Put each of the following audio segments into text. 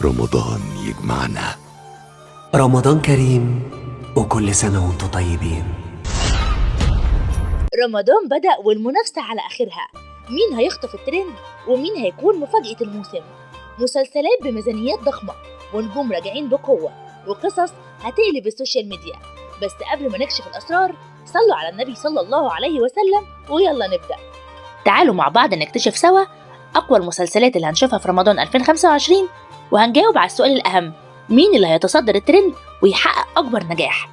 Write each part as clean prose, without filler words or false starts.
رمضان يجمعنا. رمضان كريم وكل سنة وانتم طيبين. رمضان بدأ والمنافسة على آخرها، مين هيخطف الترند ومين هيكون مفاجأة الموسم. مسلسلات بميزانيات ضخمة ونجوم راجعين بقوة وقصص هتقلب السوشيال ميديا. بس قبل ما نكشف الأسرار صلوا على النبي صلى الله عليه وسلم ويلا نبدأ. تعالوا مع بعض نكتشف سوا أقوى المسلسلات اللي هنشوفها في رمضان 2025، وهنجاوب على السؤال الأهم: مين اللي هيتصدر الترند ويحقق أكبر نجاح؟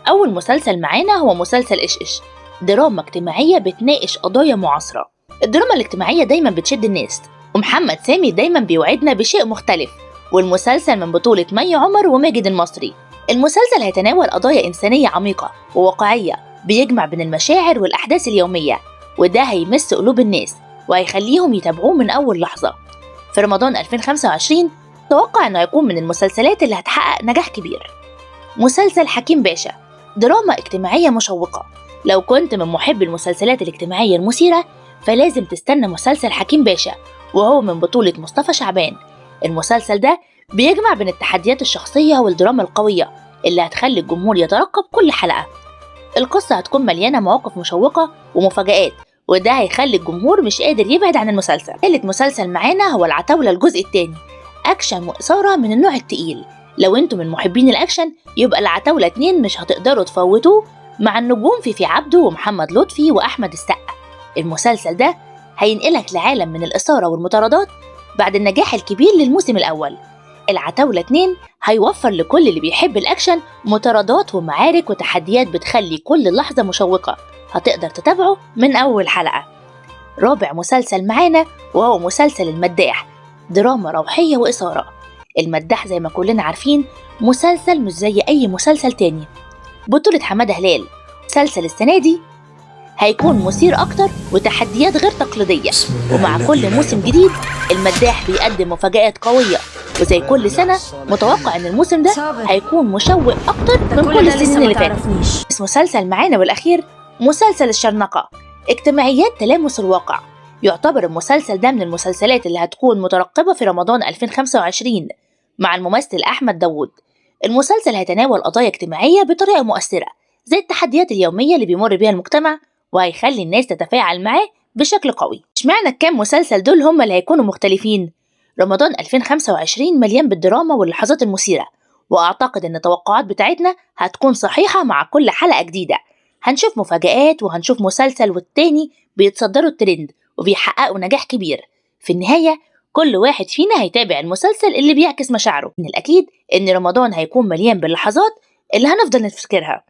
أول مسلسل معانا هو مسلسل إيش إيش، دراما اجتماعية بتناقش قضايا معاصرة. الدراما الاجتماعية دايما بتشد الناس، ومحمد سامي دايما بيوعدنا بشيء مختلف. والمسلسل من بطولة مي عمر وماجد المصري. المسلسل هيتناول قضايا إنسانية عميقة وواقعية، بيجمع بين المشاعر والأحداث اليومية، وده هيمس قلوب الناس وهيخليهم يتابعوه من أول لحظة. في رمضان 2025 توقع إنه هيكون من المسلسلات اللي هتحقق نجاح كبير. مسلسل حكيم باشا، دراما اجتماعية مشوقة. لو كنت من محبي المسلسلات الاجتماعية المثيرة فلازم تستنى مسلسل حكيم باشا، وهو من بطولة مصطفى شعبان. المسلسل ده بيجمع بين التحديات الشخصية والدراما القوية اللي هتخلي الجمهور يترقب كل حلقة. القصة هتكون مليانة مواقف مشوقة ومفاجآت، وده هيخلي الجمهور مش قادر يبعد عن المسلسل. ثالث مسلسل معانا هو العتاولة الجزء الثاني، أكشن وإثارة من النوع التقيل. لو انتم من محبين الأكشن يبقى العتاولة 2 مش هتقدروا تفوتوه، مع النجوم فيفي عبده ومحمد لطفي وأحمد السقا. المسلسل ده هينقلك لعالم من الإثارة والمطاردات بعد النجاح الكبير للموسم الأول. العتاولة 2 هيوفر لكل اللي بيحب الأكشن مطاردات ومعارك وتحديات بتخلي كل لحظة مشوقة، هتقدر تتابعه من أول حلقة. رابع مسلسل معانا وهو مسلسل المداح، دراما روحية وإثارة. المداح زي ما كلنا عارفين مسلسل مش زي أي مسلسل تاني، بطولة حمادة هلال. مسلسل السنة دي هيكون مثير أكتر وتحديات غير تقليدية، ومع كل موسم جديد المداح بيقدم مفاجآت قوية، وزي كل سنة متوقع إن الموسم ده هيكون مشوق أكتر من كل السنين اللي فاتت. مسلسل معانا والأخير مسلسل الشرنقة، اجتماعيات تلامس الواقع. يعتبر المسلسل ده من المسلسلات اللي هتكون مترقبة في رمضان 2025 مع الممثل أحمد داوود. المسلسل هيتناول قضايا اجتماعية بطريقة مؤثرة زي التحديات اليومية اللي بيمر بيها المجتمع، وهيخلي الناس تتفاعل معاه بشكل قوي. اشمعنى الكام مسلسل دول هم اللي هيكونوا مختلفين؟ رمضان 2025 مليان بالدراما واللحظات المثيرة، وأعتقد إن التوقعات بتاعتنا هتكون صحيحة. مع كل حلقة جديدة هنشوف مفاجآت، وهنشوف مسلسل والتاني بيتصدروا الترند وبيحققوا نجاح كبير. في النهاية كل واحد فينا هيتابع المسلسل اللي بيعكس مشاعره. من الأكيد إن رمضان هيكون مليان باللحظات اللي هنفضل نفتكرها.